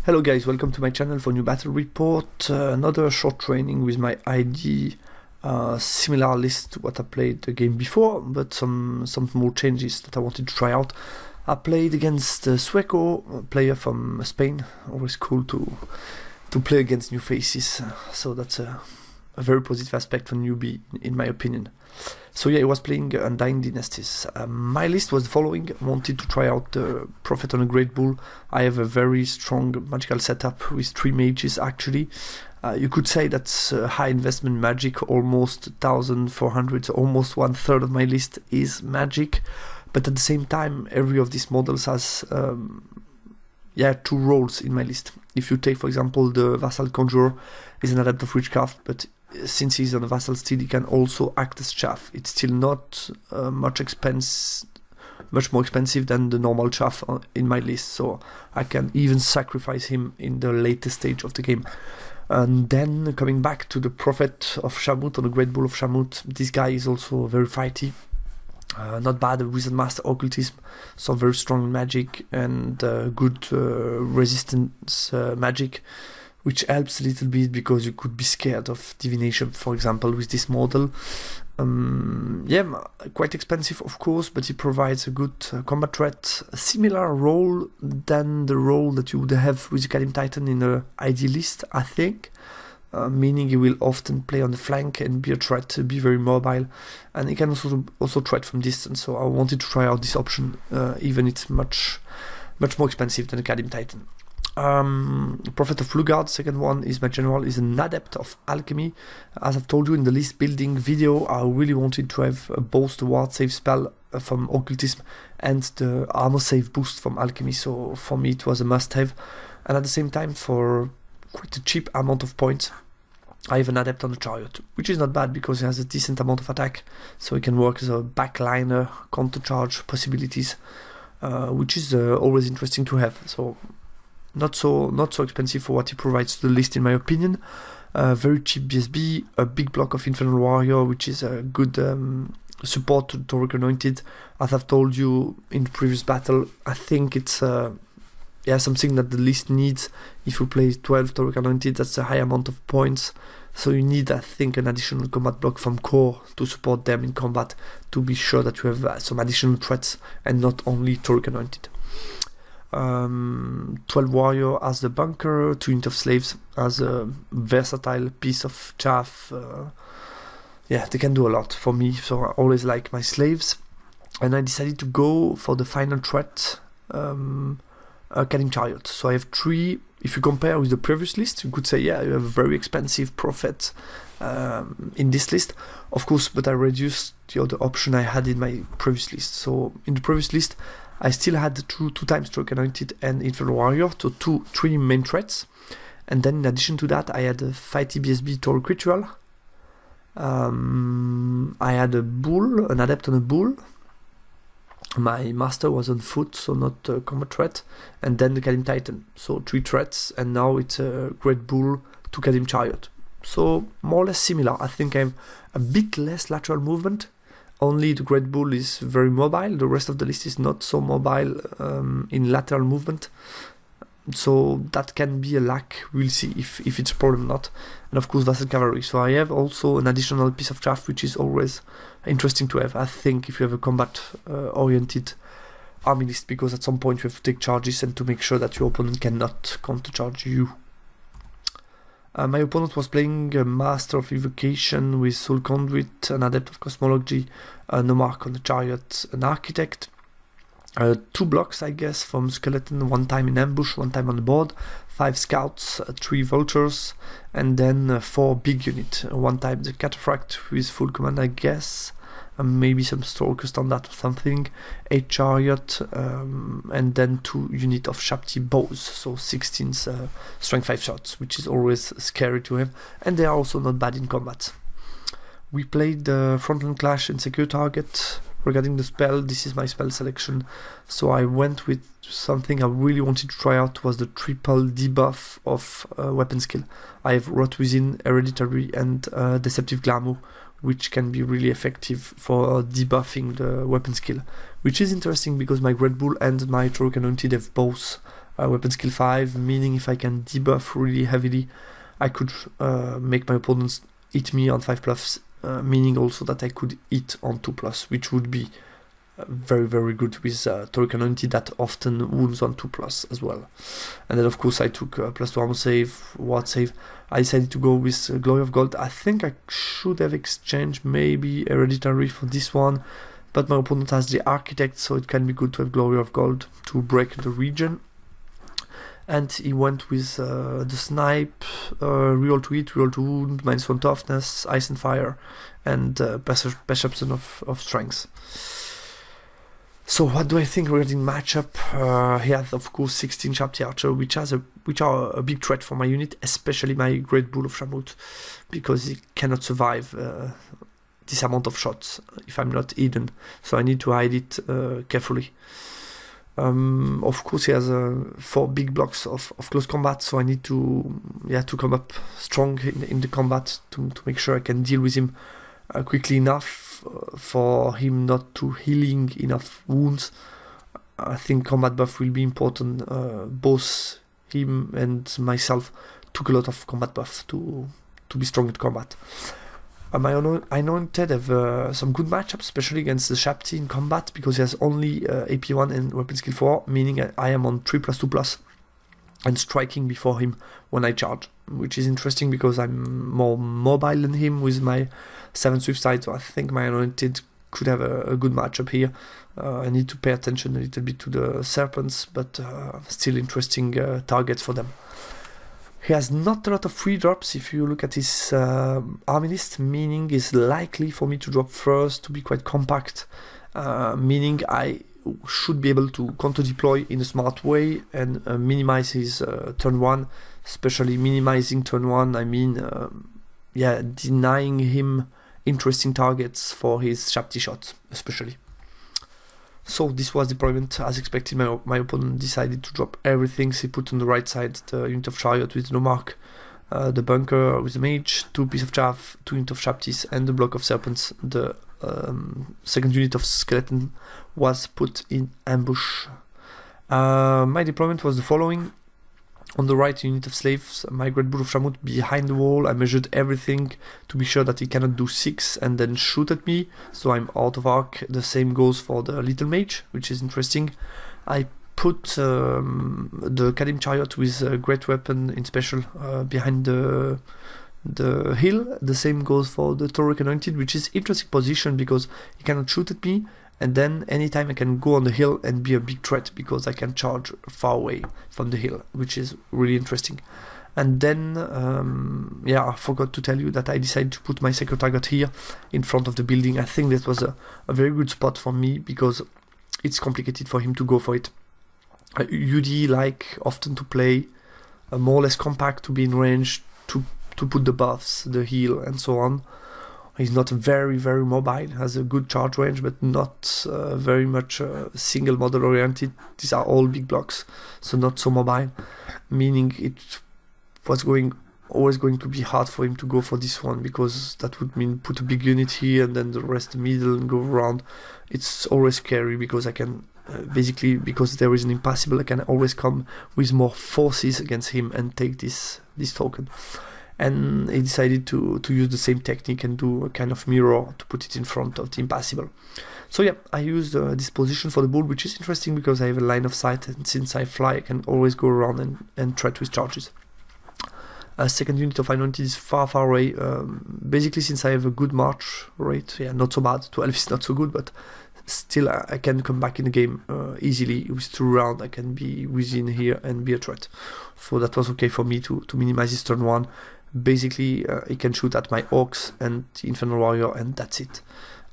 Hello guys, welcome to my channel for new battle report. Another short training with my ID, similar list to what I played the game before, but some more changes that I wanted to try out. I played against Sueco, a player from Spain. Always cool to play against new faces, so that's a very positive aspect for newbie in my opinion. So yeah, I was playing Undying Dynasties. My list was the following. I wanted to try out the Prophet on a Great Bull. I have a very strong magical setup with 3 mages actually. You could say that's high investment magic, almost 1,400, so almost 1/3 of my list is magic. But at the same time, every of these models has 2 roles in my list. If you take, for example, the Vassal Conjurer is an adept of witchcraft, but since he's on a vassal steed, he can also act as chaff. It's still not much more expensive than the normal chaff in my list, so I can even sacrifice him in the latest stage of the game. And then coming back to the Prophet of Shamut, or the Great Bull of Shamut, this guy is also very fighty. Not bad, a Wizard Master Occultism, so very strong magic and good resistance magic, which helps a little bit because you could be scared of divination, for example, with this model. Quite expensive, of course, but he provides a good combat threat, a similar role than the role that you would have with the Kalim Titan in the ID list, I think. Meaning he will often play on the flank and be a threat, be very mobile, and he can also threat from distance. So I wanted to try out this option, even it's much more expensive than the Kalim Titan. Prophet of Lugard, second one, is my general, is an adept of alchemy. As I've told you in the list building video, I really wanted to have both the ward save spell from occultism and the armor save boost from alchemy, so for me it was a must-have. And at the same time, for quite a cheap amount of points, I have an adept on the chariot, which is not bad because he has a decent amount of attack, so he can work as a backliner, counter charge possibilities, which is always interesting to have. So not so expensive for what he provides to the list, in my opinion. Very cheap BSB, a big block of Infernal Warrior, which is a good support to Tauric Anointed. As I've told you in the previous battle, I think it's something that the list needs. If you play 12 Tauric Anointed, that's a high amount of points, so you need, I think, an additional combat block from core to support them in combat, to be sure that you have some additional threats and not only Tauric Anointed. 12 Warrior as the bunker, 2 unit of slaves as a versatile piece of chaff. They can do a lot for me, so I always like my slaves. And I decided to go for the final threat, Kalim Chariot. So I have 3. If you compare with the previous list, you could say, you have a very expensive Prophet in this list, of course, but I reduced the other option I had in my previous list. So in the previous list, I still had the 2 times Tauric Anointed and Infernal Warrior, so 3 main threats. And then in addition to that, I had a fighty BSB Tauric Ritual. I had a bull, an adept on a bull. My master was on foot, so not a combat threat. And then the Kalim Titan, so 3 threats, and now it's a Great Bull to Kalim Chariot. So more or less similar. I think I have a bit less lateral movement. Only the Great Bull is very mobile, the rest of the list is not so mobile in lateral movement. So that can be a lack, we'll see if it's a problem or not. And of course Vassal Cavalry, so I have also an additional piece of chaff, which is always interesting to have, I think, if you have a combat oriented army list, because at some point you have to take charges and to make sure that your opponent cannot counter charge you. My opponent was playing a Master of Evocation with Soul Conduit, an Adept of Cosmology, a Nomarch on the Chariot, an Architect, 2 blocks, I guess, from Skeleton, 1 time in ambush, 1 time on the board, 5 scouts, 3 vultures, and then 4 big unit, 1 time the Cataphract with full command, I guess, maybe some Stalker standard or something, 8 chariot, and then 2 unit of Shapti bows, so 16 strength 5 shots, which is always scary to have, and they are also not bad in combat. We played the Frontline Clash and Secure Target. Regarding the spell, this is my spell selection, so I went with something I really wanted to try out, was the triple debuff of weapon skill. I have Rot Within, Hereditary, and Deceptive Glamour, which can be really effective for debuffing the weapon skill, which is interesting because my Great Bull and my Tauric Anointed have both weapon skill 5, meaning if I can debuff really heavily, I could make my opponents hit me on 5+, meaning also that I could hit on 2+, which would be very, very good with Toric Anointed that often wounds on 2+ as well. And then of course I took +2 armor save, ward save. I decided to go with Glory of Gold. I think I should have exchanged maybe Hereditary for this one, but my opponent has the Architect, so it can be good to have Glory of Gold to break the region. And he went with the Snipe, reroll to hit, reroll to wound, -1 toughness, Ice and Fire, and Perception of Strength. So what do I think regarding matchup? He has of course 16 Sharptie Archer, which are a big threat for my unit, especially my Great Bull of Shamroot, because he cannot survive this amount of shots if I'm not hidden. So I need to hide it carefully. Of course, he has 4 big blocks of close combat, so I need to come up strong in the combat to make sure I can deal with him quickly enough for him not to healing enough wounds. I think combat buff will be important. Both him and myself took a lot of combat buff to be strong in combat. My Anointed have some good matchups, especially against the Sharptie in combat, because he has only AP1 and weapon skill 4, meaning I am on 3+2+, and striking before him when I charge, which is interesting because I'm more mobile than him with my 7 Swift side, so I think my Anointed could have a good matchup here. I need to pay attention a little bit to the Serpents, but still interesting targets for them. He has not a lot of free drops if you look at his army list, meaning it's likely for me to drop first, to be quite compact, meaning I should be able to counter deploy in a smart way and minimize his turn 1, especially minimizing turn 1, I mean denying him interesting targets for his Sharptie shots especially. So this was deployment. As expected, my opponent decided to drop everything. So he put on the right side the unit of Chariot with no mark, the bunker with the mage, 2 pieces of chaff, 2 units of Sharpties, and the block of serpents. The second unit of skeleton was put in ambush. My deployment was the following. On the right, unit of slaves, my Great Bull of Shamroot behind the wall. I measured everything to be sure that he cannot do 6 and then shoot at me, so I'm out of arc. The same goes for the little mage, which is interesting. I put the Kadim Chariot with a great weapon in special behind the hill. The same goes for the Toric Anointed, which is interesting position because he cannot shoot at me, and then anytime I can go on the hill and be a big threat because I can charge far away from the hill, which is really interesting. And then, I forgot to tell you that I decided to put my second target here in front of the building. I think that was a very good spot for me because it's complicated for him to go for it. UD like often to play more or less compact, to be in range, to put the buffs, the heal, and so on. He's not very, very mobile, has a good charge range, but not very much single model oriented. These are all big blocks, so not so mobile, meaning it was always going to be hard for him to go for this one, because that would mean put a big unit here and then the rest the middle and go around. It's always scary because I can, basically, because there is an impassable, I can always come with more forces against him and take this token. And he decided to use the same technique and do a kind of mirror to put it in front of the impassable. So yeah, I used this position for the bull, which is interesting because I have a line of sight, and since I fly, I can always go around and threat with charges. A second unit of Anointed is far away. Basically, since I have a good march rate, not so bad. 12 is not so good, but still I can come back in the game easily. With 2 rounds, I can be within here and be a threat. So that was okay for me to minimize his turn 1. Basically, he can shoot at my orcs and the Infernal Warrior, and that's it.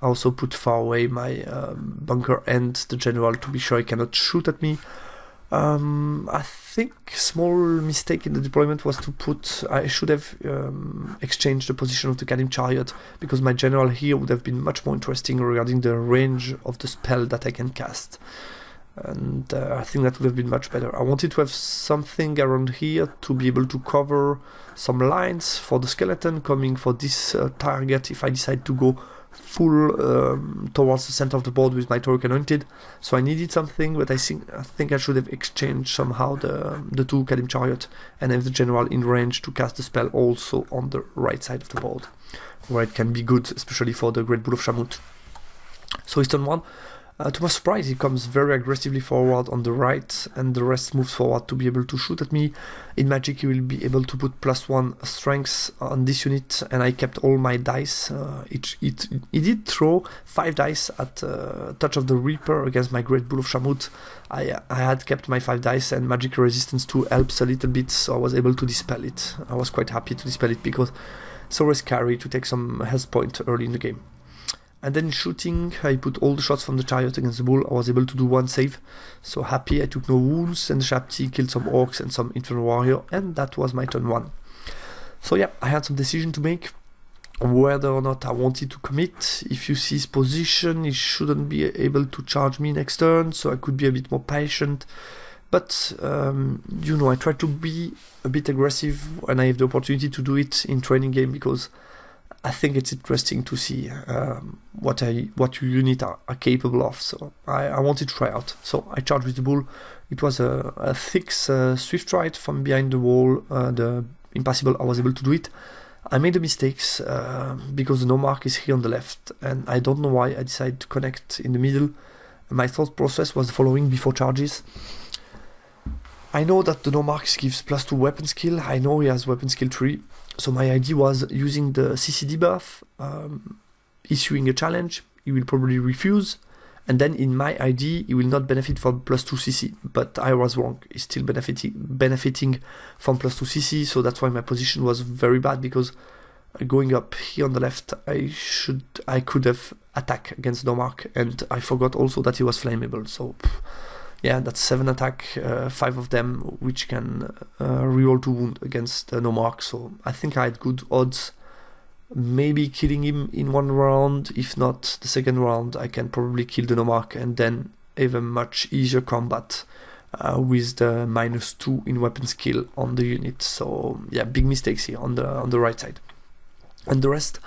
I also put far away my bunker and the general to be sure he cannot shoot at me. I think small mistake in the deployment was to put, I should have exchanged the position of the Kadim Chariot, because my general here would have been much more interesting regarding the range of the spell that I can cast. And I think that would have been much better. I wanted to have something around here to be able to cover some lines for the skeleton coming for this target if I decide to go full towards the center of the board with my Torque Anointed, so I needed something, but I think I should have exchanged somehow the 2 Kalim Chariot and have the general in range to cast the spell also on the right side of the board, where it can be good, especially for the Great Bull of Shamut. So it's turn 1. To my surprise, he comes very aggressively forward on the right, and the rest moves forward to be able to shoot at me. In Magic, he will be able to put +1 strength on this unit, and I kept all my dice. He did throw 5 dice at Touch of the Reaper against my Great Bull of Shamut. I had kept my 5 dice, and Magic Resistance 2 helps a little bit, so I was able to dispel it. I was quite happy to dispel it because it's always scary to take some health point early in the game. And then shooting, I put all the shots from the Chariot against the Bull. I was able to do 1 save, so happy. I took no wounds, and the Shapti killed some Orcs and some Infernal Warrior, and that was my turn 1. So yeah, I had some decision to make, whether or not I wanted to commit. If you see his position, he shouldn't be able to charge me next turn, so I could be a bit more patient. But, you know, I try to be a bit aggressive when I have the opportunity to do it in training game, because I think it's interesting to see what your unit are capable of. So I wanted to try out. So I charged with the Bull. It was a thick Swift Ride from behind the wall. The Impassable, I was able to do it. I made the mistakes because the Nomarch is here on the left, and I don't know why I decided to connect in the middle. My thought process was the following before charges. I know that the Nomarch gives +2 weapon skill. I know he has weapon skill 3. So my idea was using the CC debuff, issuing a challenge. He will probably refuse, and then in my ID he will not benefit from +2 CC. But I was wrong. He's still benefiting from +2 CC. So that's why my position was very bad, because going up here on the left, I could have attacked against Nomarch, and I forgot also that he was flammable. So yeah, that's 7 attack, 5 of them, which can reroll to wound against Nomarch. So I think I had good odds, maybe killing him in 1 round. If not the second round, I can probably kill the Nomarch and then have a much easier combat with the -2 in weapon skill on the unit. So yeah, big mistakes here on the right side. And the rest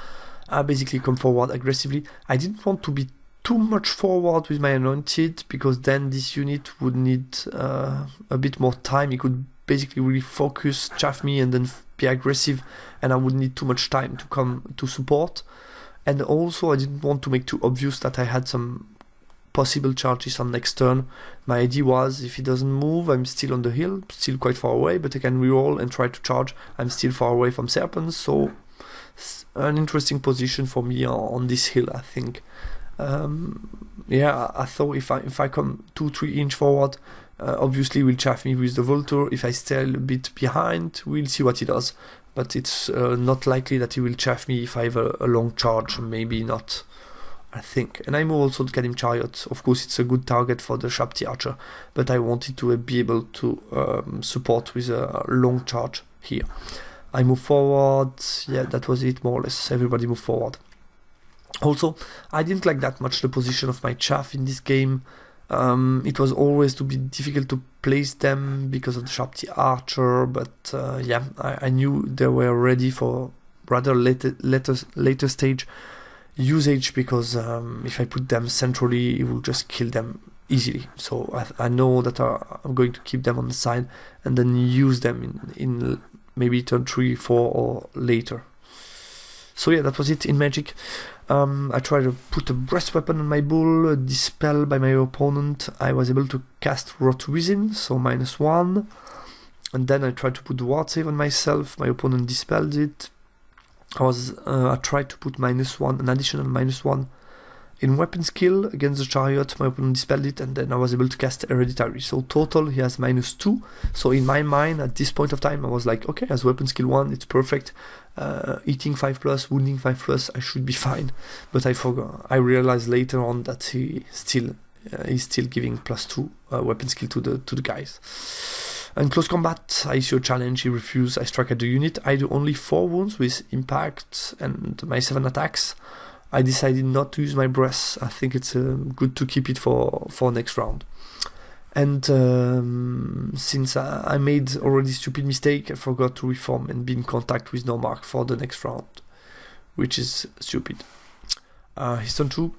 basically come forward aggressively. I didn't want to be too much forward with my Anointed, because then this unit would need a bit more time. He could basically really focus, chaff me, and then be aggressive, and I would need too much time to come to support. And also I didn't want to make too obvious that I had some possible charges on next turn. My idea was, if he doesn't move, I'm still on the hill, still quite far away, but I can reroll and try to charge. I'm still far away from Serpents, so an interesting position for me on this hill, I think. Yeah, I thought if I come 2-3 inch forward, obviously will chaff me with the Voltor. If I stay a bit behind, we'll see what he does. But it's not likely that he will chaff me if I have a long charge. Maybe not, I think. And I move also the Kalim Chariot. Of course, it's a good target for the Shapti Archer, but I wanted to be able to support with a long charge here. I move forward. Yeah, that was it, more or less. Everybody moved forward. Also, I didn't like that much the position of my chaff in this game. It was always to be difficult to place them because of the Shapti Archer, but yeah, I knew they were ready for rather later stage usage, because if I put them centrally, it will just kill them easily. So I know that I'm going to keep them on the side and then use them in maybe turn 3, 4 or later. So yeah, that was it in Magic. I tried to put a breast weapon on my Bull, dispel by my opponent. I was able to cast Rot Within, so -1. And then I tried to put the Ward Save on myself. My opponent dispelled it. I tried to put -1, an additional -1 in weapon skill against the Chariot. My opponent dispelled it, and then I was able to cast Hereditary. So total, he has -2. So in my mind, at this point of time, I was like, okay, as weapon skill 1, it's perfect. Eating 5+, wounding 5+, I should be fine. But I forgot. I realized later on that he's still giving +2 weapon skill to the guys. In close combat, I issue a challenge. He refused. I strike at the unit. I do only 4 wounds with impact and my 7 attacks. I decided not to use my breath. I think it's good to keep it for next round. And since I made already stupid mistake, I forgot to reform and be in contact with Nomarch for the next round, which is stupid. His turn 2.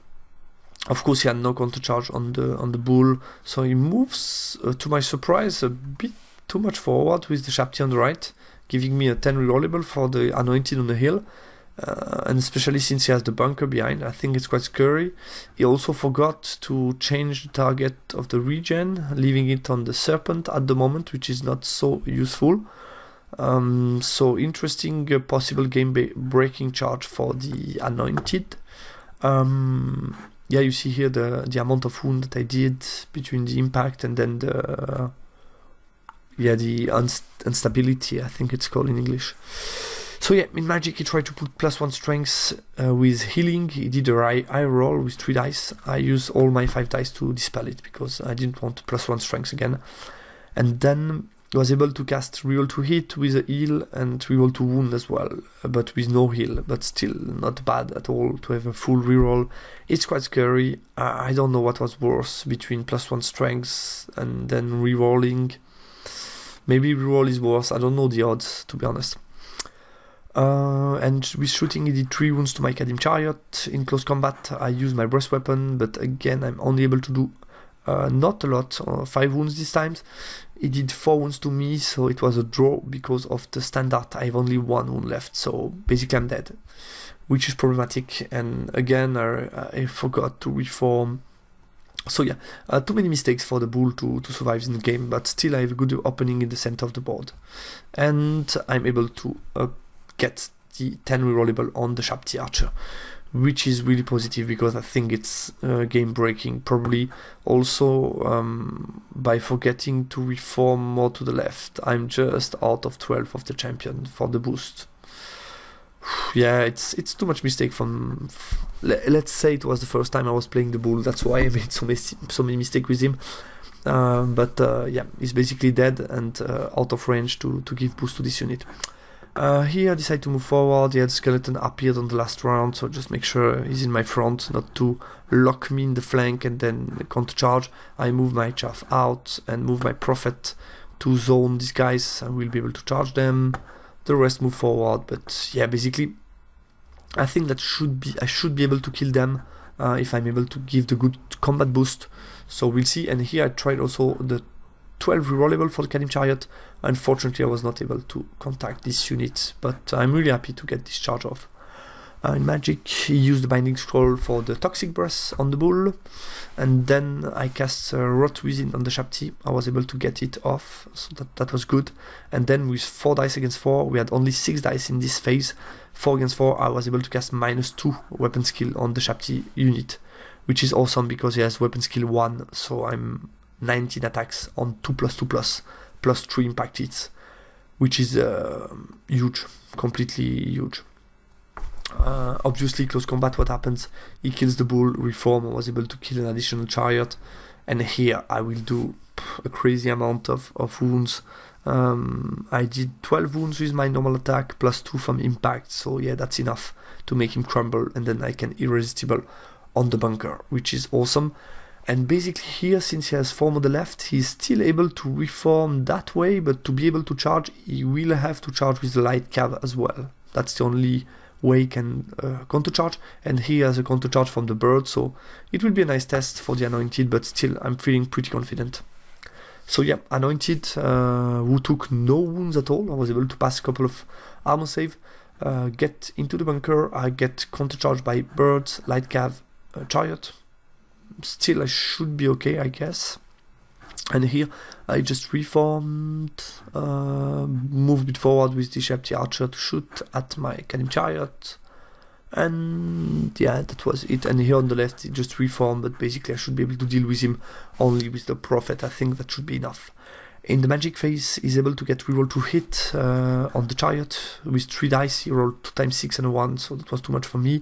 Of course, he had no counter charge on the bull, so he moves, to my surprise, a bit too much forward with the Shapti on the right, giving me a 10 rerollable for the Anointed on the hill. And especially since he has the bunker behind, I think it's quite scary. He also forgot to change the target of the regen, leaving it on the Serpent at the moment, which is not so useful. So interesting possible game-breaking charge for the Anointed. Yeah, you see here the amount of wound that I did between the impact and then the instability, I think it's called in English. So yeah, in Magic he tried to put +1 strength with healing. He did a high roll with 3 dice. I used all my 5 dice to dispel it because I didn't want +1 strength again. And then was able to cast reroll to hit with a heal and reroll to wound as well, but with no heal, but still not bad at all to have a full reroll. It's quite scary. I don't know what was worse between +1 strength and then rerolling. Maybe reroll is worse. I don't know the odds, to be honest. And with shooting, he did 3 wounds to my Kadim Chariot. In close combat, I used my breast weapon, but again, I'm only able to do not a lot, 5 wounds this time. He did 4 wounds to me, so it was a draw because of the standard. I have only 1 wound left, so basically I'm dead, which is problematic. And again, I forgot to reform. So yeah, too many mistakes for the bull to survive in the game, but still I have a good opening in the center of the board. And I'm able to get the 10 rerollable on the Shapti Archer, which is really positive because I think it's game breaking. Probably also by forgetting to reform more to the left, I'm just out of 12 of the champion for the boost. Yeah, it's too much mistake from. Let's say it was the first time I was playing the bull. That's why I made so many mistakes with him. But yeah, he's basically dead and out of range to give boost to this unit. Here I decided to move forward. The skeleton appeared on the last round, so just make sure he's in my front, not to lock me in the flank and then counter charge. I move my chaff out and move my prophet to zone these guys. I will be able to charge them. The rest move forward, but yeah, basically I think that I should be able to kill them if I'm able to give the good combat boost. So we'll see. And here I tried also the 12 rerollable for the Kadim Chariot. Unfortunately, I was not able to contact this unit, but I'm really happy to get this charge off. In Magic, he used the Binding Scroll for the Toxic Breath on the bull, and then I cast Rot Within on the Shapti. I was able to get it off, so that was good. And then with 4 dice against 4, we had only 6 dice in this phase. 4 against 4, I was able to cast -2 weapon skill on the Shapti unit, which is awesome because he has weapon skill 1, so I'm 19 attacks on 2+2+, plus 3 impact hits, which is huge, completely huge. Obviously, close combat, what happens? He kills the bull, reform, I was able to kill an additional chariot, and here I will do a crazy amount of wounds. I did 12 wounds with my normal attack, plus 2 from impact, so yeah, that's enough to make him crumble, and then I can irresistible on the bunker, which is awesome. And basically here, since he has form on the left, he's still able to reform that way, but to be able to charge, he will have to charge with the light cav as well. That's the only way he can counter charge, and he has a counter charge from the bird, so it will be a nice test for the Anointed, but still I'm feeling pretty confident. So yeah, Anointed, who took no wounds at all. I was able to pass a couple of armor save, get into the bunker. I get counter charged by birds, light cav, chariot. Still I should be okay, I guess. And here I just reformed, moved a bit forward with the Shapti Archer to shoot at my Kadim Chariot, and yeah, that was it. And here on the left it just reformed, but basically I should be able to deal with him only with the Prophet. I think that should be enough. In the Magic phase, he's able to get reroll to hit on the Chariot with 3 dice. He rolled 2 times 6 and a 1, so that was too much for me.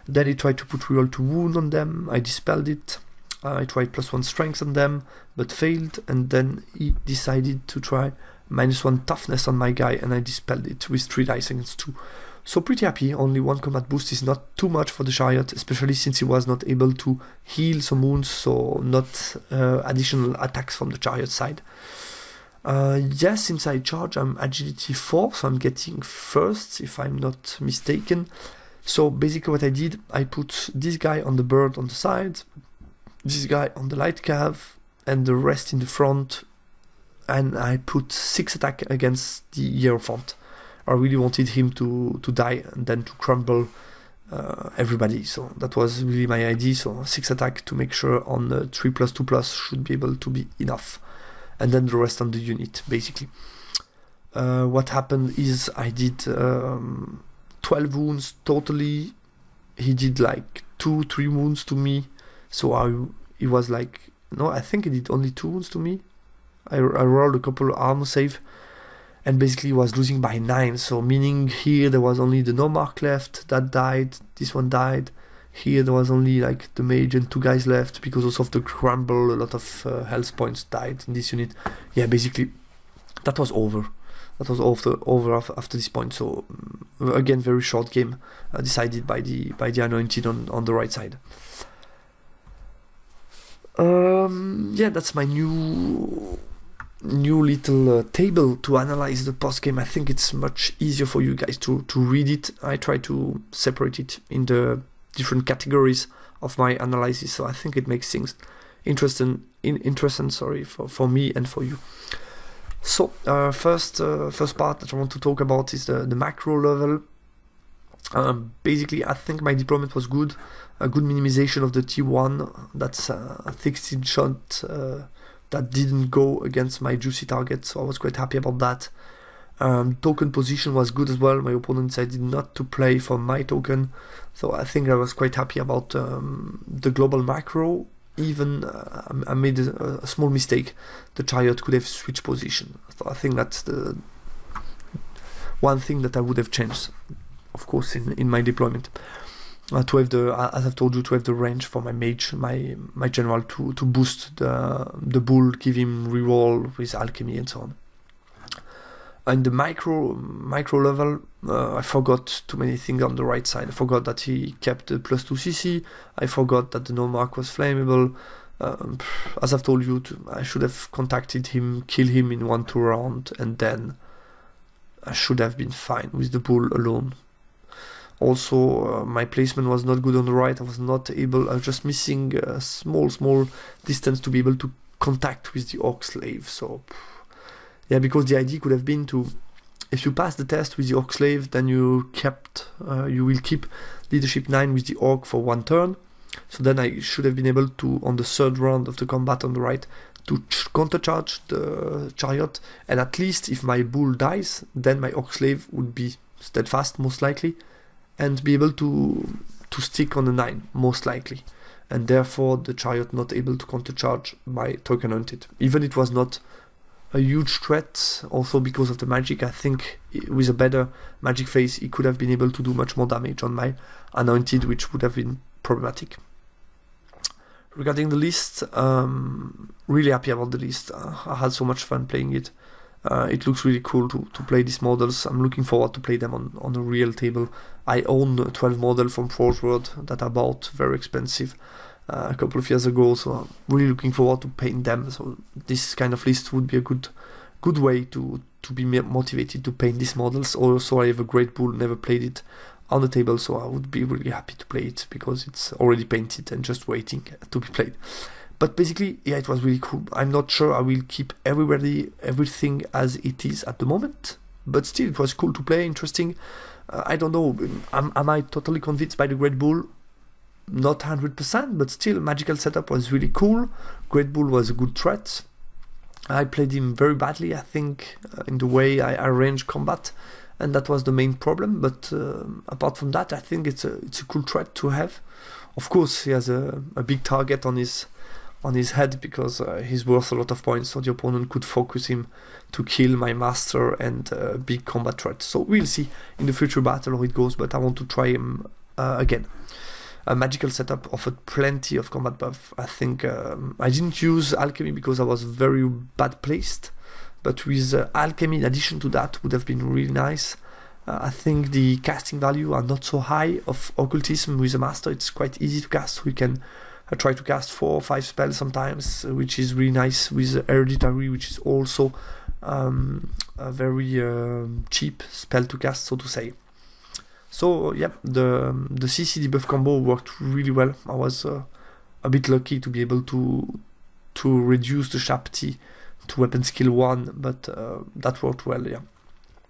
Then he tried to put reroll to wound on them. I dispelled it. I tried +1 strength on them, but failed, and then he decided to try -1 toughness on my guy, and I dispelled it with 3 dice against 2. So pretty happy. Only 1 combat boost is not too much for the Chariot, especially since he was not able to heal some wounds, so not additional attacks from the Chariot side. Yes, since I charge, I'm agility 4, so I'm getting first, if I'm not mistaken. So basically what I did, I put this guy on the bird on the side, this guy on the light cav, and the rest in the front, and I put 6 attack against the Hierophant. I really wanted him to die and then to crumble everybody, so that was really my idea. So 6 attack to make sure on 3+2+ should be able to be enough, and then the rest on the unit basically. What happened is I did 12 wounds totally. He did like 2-3 wounds to me, so it was like, no, I think he did only 2 wounds to me. I rolled a couple of armor save, and basically was losing by 9, so meaning here there was only the Nomarch left that died, this one died, here there was only like the mage and 2 guys left, because also of the crumble, a lot of health points died in this unit. Yeah, basically that was over. That was over after this point, so again, very short game, decided by the Anointed on the right side. Yeah, that's my new little table to analyze the post game. I think it's much easier for you guys to read it. I try to separate it in the different categories of my analysis, so I think it makes things interesting for me and for you. So first part that I want to talk about is the macro level. Basically, I think my deployment was good. A good minimization of the T1. That's a 16 shot that didn't go against my juicy target, so I was quite happy about that. Token position was good as well. My opponent decided not to play for my token, so I think I was quite happy about the global macro. Even I made a small mistake. The chariot could have switched position. So I think that's the one thing that I would have changed, of course, in my deployment. To have as I've told you, to have the range for my mage, my general, to boost the bull, give him reroll with alchemy and so on. And the micro level, I forgot too many things on the right side. I forgot that he kept the +2 CC. I forgot that the Nomarch was flammable. As I've told you, I should have contacted him, kill him in 1-2 round, and then I should have been fine with the bull alone. Also, my placement was not good on the right. I was not able. I was just missing a small distance to be able to contact with the Orc Slave. So. Yeah, because the idea could have been to, if you pass the test with the Orc Slave, then you will keep Leadership 9 with the Orc for 1 turn. So then I should have been able to, on the 3rd round of the combat on the right, to countercharge the chariot, and at least if my bull dies, then my Orc Slave would be steadfast, most likely, and be able to stick on the 9, most likely. And therefore the chariot not able to countercharge my token anointed. Even it was not a huge threat, also because of the magic. I think with a better magic phase he could have been able to do much more damage on my anointed, which would have been problematic. Regarding the list, really happy about the list. I had so much fun playing it. It looks really cool to play these models. I'm looking forward to play them on a real table. I own 12 models from Forge World that I bought very expensive a couple of years ago, so I'm really looking forward to paint them. So this kind of list would be a good way to be motivated to paint these models. Also, I have a great bull, never played it on the table, so I would be really happy to play it because it's already painted and just waiting to be played. But basically, yeah, it was really cool. I'm not sure I will keep everything as it is at the moment, but still it was cool to play, interesting. I don't know, am I totally convinced by the Great Bull? Not 100%, but still, magical setup was really cool. Great Bull was a good threat. I played him very badly, I think, in the way I arranged combat, and that was the main problem. But apart from that, I think it's a cool threat to have. Of course, he has a big target on his head because he's worth a lot of points, so the opponent could focus him to kill my master and big combat threat. So we'll see in the future battle how it goes, but I want to try him again. A magical setup offered plenty of combat buff. I think I didn't use alchemy because I was very bad placed, but with alchemy in addition to that would have been really nice. I think the casting value are not so high of occultism with a master. It's quite easy to cast. We can try to cast 4 or 5 spells sometimes, which is really nice with hereditary, which is also a very cheap spell to cast, so to say. So yeah, the CC debuff combo worked really well. I was a bit lucky to be able to reduce the Shapti to weapon skill 1, but that worked well, yeah.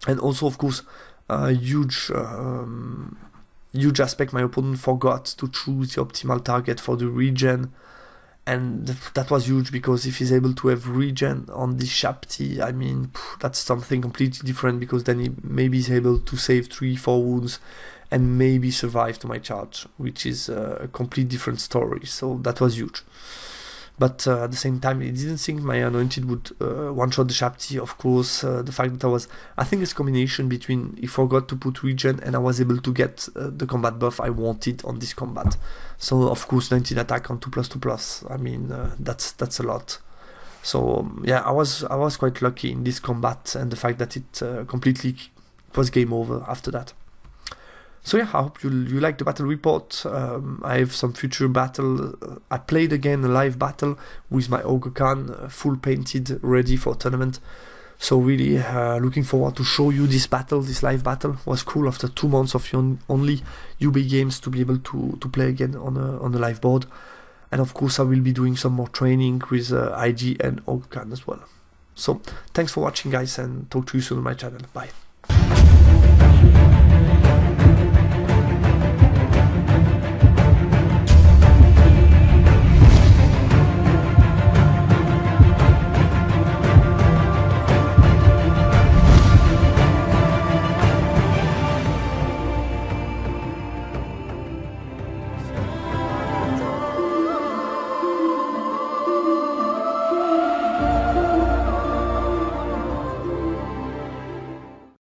And also, of course, huge aspect, my opponent forgot to choose the optimal target for the regen, and that was huge, because if he's able to have regen on this Shapti, I mean, that's something completely different, because then he maybe is able to save 3-4 wounds and maybe survive to my charge, which is a complete different story. So that was huge. But at the same time, I didn't think my Anointed would one-shot the Shapti. Of course, the fact that I think it's a combination between he forgot to put regen and I was able to get the combat buff I wanted on this combat. So of course, 19 attack on 2+2+. I mean, that's a lot. So yeah, I was quite lucky in this combat, and the fact that it completely was game over after that. So yeah, I hope you like the battle report. I have some future battle. I played again a live battle with my Ogre Khan, full painted, ready for tournament. So really looking forward to show you this battle, this live battle. It was cool after 2 months of only UB games to be able to play again on a live board. And of course I will be doing some more training with IG and Ogre Khan as well. So thanks for watching, guys, and talk to you soon on my channel. Bye.